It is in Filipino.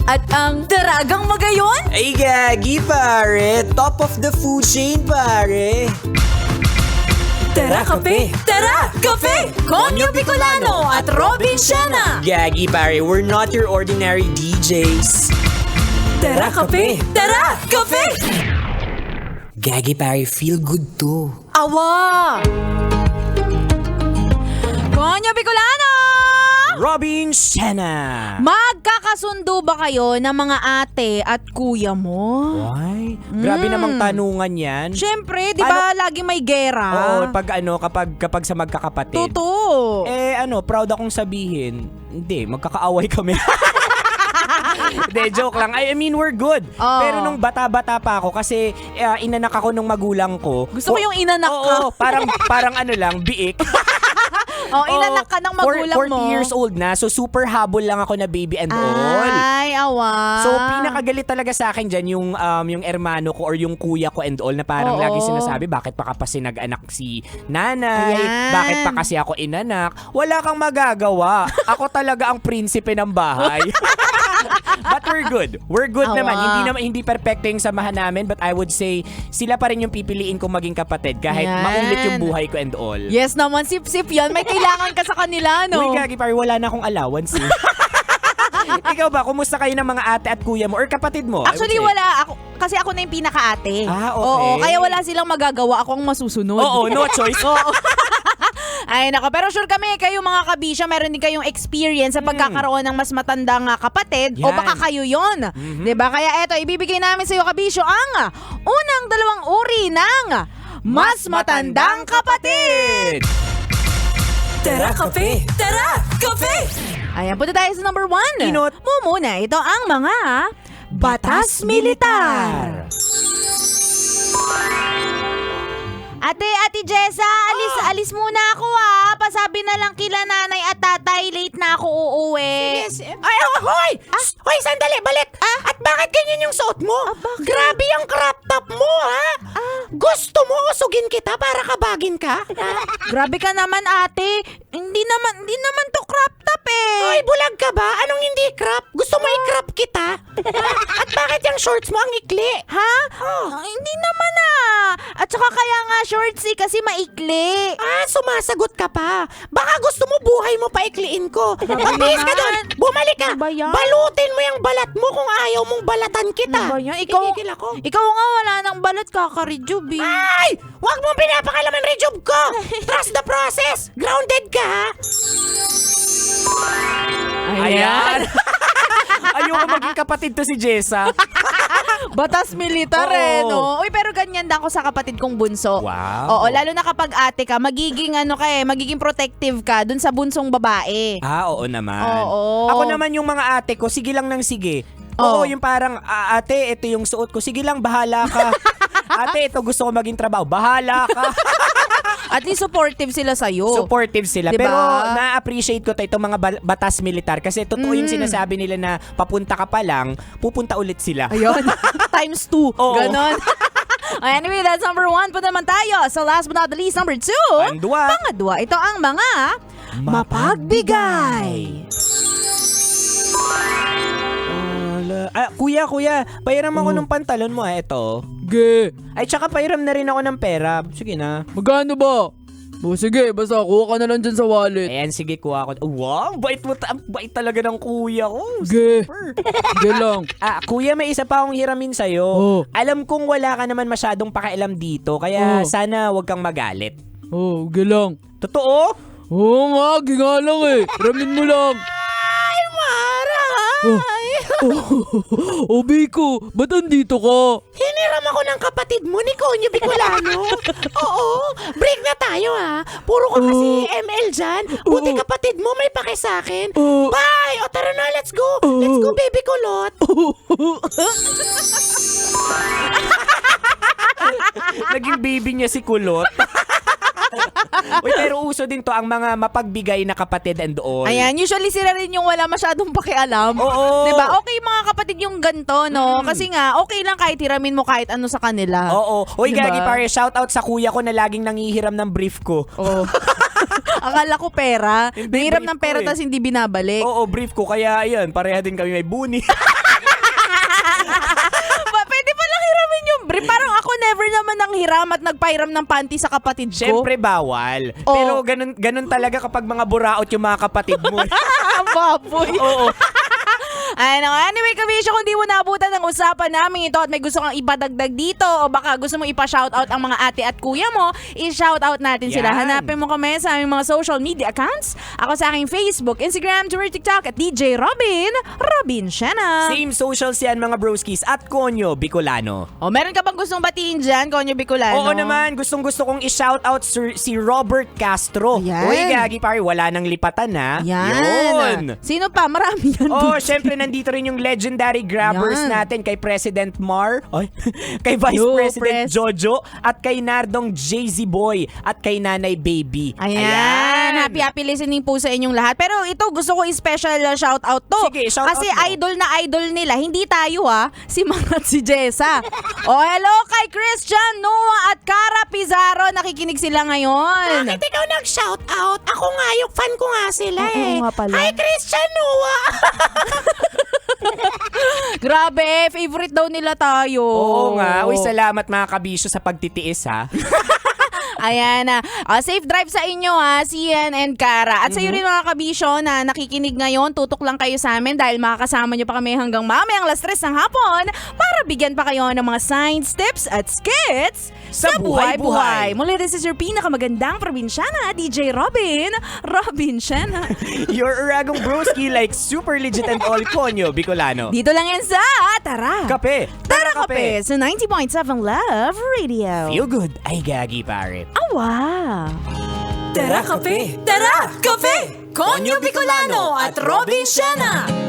At ang Daragang Magayon? Ay, gagi, pare. Top of the food chain, pare. Tara Kape! Tara Kape! Konyo Bicolano at Robin Siana! Gagi, pare. We're not your ordinary DJs. Tara Kape! Tara Kape! Gagi, pare. Feel good to. Awa! Konyo Bicolano! Robin Siana. Magkakasundo ba kayo ng mga ate at kuya mo? Why? Grabe namang tanungan yan. Siyempre, di ba laging may gera? Oo, kapag sa magkakapatid. Totoo. Proud akong sabihin, hindi, magkakaaway kami. Hindi, joke lang. I mean, we're good. Oh. Pero nung bata-bata pa ako, kasi inanak ako nung magulang ko. Gusto ko yung inanak ka. Oo, parang ano lang, biik. Inanak ka ng magulang 40 mo. years old na, so super habol lang ako na baby and all. Ay, awa. So, pinakagalit talaga sa akin dyan yung ermano ko or yung kuya ko and all na parang Oo. lagi sinasabi, bakit pa kasi nag-anak si nanay? Ayan. Bakit pa kasi ako inanak? Wala kang magagawa. Ako talaga ang prinsipe ng bahay. But we're good. We're good Awa. naman. Hindi perfecto yung samahan namin, but I would say, sila pa rin yung pipiliin kong maging kapatid kahit Ayan. maulit yung buhay ko and all. Yes naman, sip-sip yan. May kailangan ka sa kanila, no? Uy, gagi, pare, wala na akong allowance. Eh. Ikaw ba, kumusta kayo ng mga ate at kuya mo or kapatid mo? Actually, wala. Kasi ako na yung pinaka-ate. Ah, okay. Oo, kaya wala silang magagawa. Ako ang masusunod. Oo, no choice. Oo. Ay, nako. Pero sure kami, kayo mga kabisya, meron din kayong experience sa pagkakaroon ng mas matandang kapatid. O Yan. baka kayo yon. Diba? Kaya eto, ibibigay namin sa iyo, kabisyo, ang unang dalawang uri ng mas matandang kapatid. Tara, kape! Tara, kape! Ayan, punta tayo sa number 1. Kinot. Muna, ito ang mga batas militar. Ate Jessa, alis muna ako Pasabi na lang kila nanay at tatay, late na ako uuwi. Ay, hoy! Hoy, sandali, balik! At bakit ganyan yung suot mo? Bakit? Grabe yung crop top mo, ha? Gusto mo usugin kita para kabagin ka? Grabe ka naman, ate. Hindi naman to crop top Hoy, bulag ka ba? Anong hindi crop? Gusto mo i-crop kita? At bakit yung shorts mo ang ikli? Ha? Hindi naman At saka kaya nga shorts kasi maikli. Sumasagot ka pa. Baka gusto mo buhay mo paikliin ko. Magbihis ka doon. Bumalik ka. Ano ba yan? Balutin mo yung balat mo kung ayaw mong balatan kita. Ano ba yan? Kikikil ako. Ikaw nga wala nang balat, kaka-rejuve eh. Ay! Huwag mong pinapakalaman rejob ko! Trust the process! Grounded ka, ha? Ayan. Ayoko maging kapatid to si Jessa. Batas militar Oo. no? Uy, pero ganyan din ako sa kapatid kong bunso. Wow. Oo, lalo na kapag ate ka, magiging protective ka dun sa bunsong babae. Oo naman. Oo. Ako naman yung mga ate ko, sige lang ng sige. Oo. Oo, yung parang, ate, ito yung suot ko. Sige lang, bahala ka. Ate, ito gusto ko maging trabaho. Bahala ka. At least supportive sila sa'yo. Supportive sila. Diba? Pero na-appreciate ko itong mga batas militar kasi totoo yung sinasabi nila na papunta ka pa lang, pupunta ulit sila. Ayun. Times 2. Oo. Ganon. Anyway, that's number 1. Punta naman tayo sa last but not the least, number 2. Pandua. Pangadwa, ito ang mga mapagbigay. Kuya, pahiram ako ng pantalon mo ito. Sige. Ay, tsaka pahiram na rin ako ng pera. Sige na. Magkano ba? Sige, basta kuha ka na lang dyan sa wallet. Ayan, sige, kuha ko. Wow, bait mo. Ang bait talaga ng kuya ko. Sige. Sige lang. Kuya, may isa pa akong hiramin sa'yo. Oh. Alam kong wala ka naman masyadong pakialam dito, kaya Oh. sana wag kang magalit. Sige lang. Totoo? Oo nga, ginga lang Ramin mo lang. Ay, Mara! Biko, ba't andito ka? Hiniram ako ng kapatid mo ni Konyo Bicolano. Oo, break na tayo, ha? Puro ka kasi ML dyan. Buti kapatid mo may pake sa'kin. Bye! O tara na, let's go! Let's go, baby kulot! Naging baby niya si Kulot. Uy, pero uso din to ang mga mapagbigay na kapatid and all. Ayan, usually sila rin yung wala masyadong pakialam. Oo. Diba? Okay mga kapatid yung ganito, no? Kasi nga, okay lang kahit hiramin mo kahit ano sa kanila. Oo. Uy, Diba? gagi pare, shout out sa kuya ko na laging nangihiram ng brief ko. Oo. Akala ko pera. Hindi, Hiram brief ng pera ko eh. tas hindi binabalik. Oo, brief ko. Kaya, ayun, pareha din kami may buni. Pwede palang hiramin yung brief. Parang ako never naman nang hiram at nagpahiram ng panty sa kapatid ko. Siyempre bawal. Oo. Pero ganun talaga kapag mga buraot yung mga kapatid mo. Baboy. Oo. Anyway, Kabisyo, kung di mo naabutan ang usapan namin ito at may gusto kang ipadagdag dito o baka gusto mo ipa-shoutout ang mga ate at kuya mo, i-shoutout natin sila. Yan. Hanapin mo kami sa aming mga social media accounts. Ako sa aking Facebook, Instagram, Twitter, TikTok at DJ Robin Shena. Same socials yan mga broskis at Konyo Bicolano. O, meron ka bang gustong batiin dyan, Konyo Bicolano? Oo naman, gustong-gusto kong i-shoutout si Robert Castro. Yan. Uy, gagi pare, wala nang lipatan ha. Yan. Yun. Sino pa? Marami yan. Oh, syempre nandito rin yung legendary grabbers Yan. natin kay President Mar, kay Vice Yo, President Pres. Jojo, at kay Nardong JZ Boy, at kay Nanay Baby. Ayan. Happy listening po sa inyong lahat. Pero ito, gusto ko i-special shoutout to. Sige, shoutout Kasi mo. idol na idol nila. Hindi tayo si Mang at si Jessa. Hello kay Christian, Noah at Cara Pizarro. Nakikinig sila ngayon. Bakit ikaw nag-shoutout? Ako nga, yung fan ko nga sila Oo nga pala. Hi, Christian Noah! Grabe, favorite daw nila tayo. Oo nga. Uy, salamat mga kabisyo sa pagtitiis ha. Ayan na. Safe drive sa inyo Sian and Cara. At sa iyo rin mga kabisyo na nakikinig ngayon, tutok lang kayo sa amin dahil makakasama nyo pa kami hanggang mamayang alas 3 ng hapon para bigyan pa kayo ng mga science tips at skits Sa buhay-buhay. Muli, this is your pinakamagandang probinsyana, DJ Robin Shena. Your Uragong Broski like super legit and all Konyo Bicolano. Dito lang yan sa Tara! Kape. Tara Kape sa 90.7 Love Radio. Feel good. Ay, gagi pare. Awa! Tara Kape! Tara Kape! Konyo Bicolano at Robin Shena!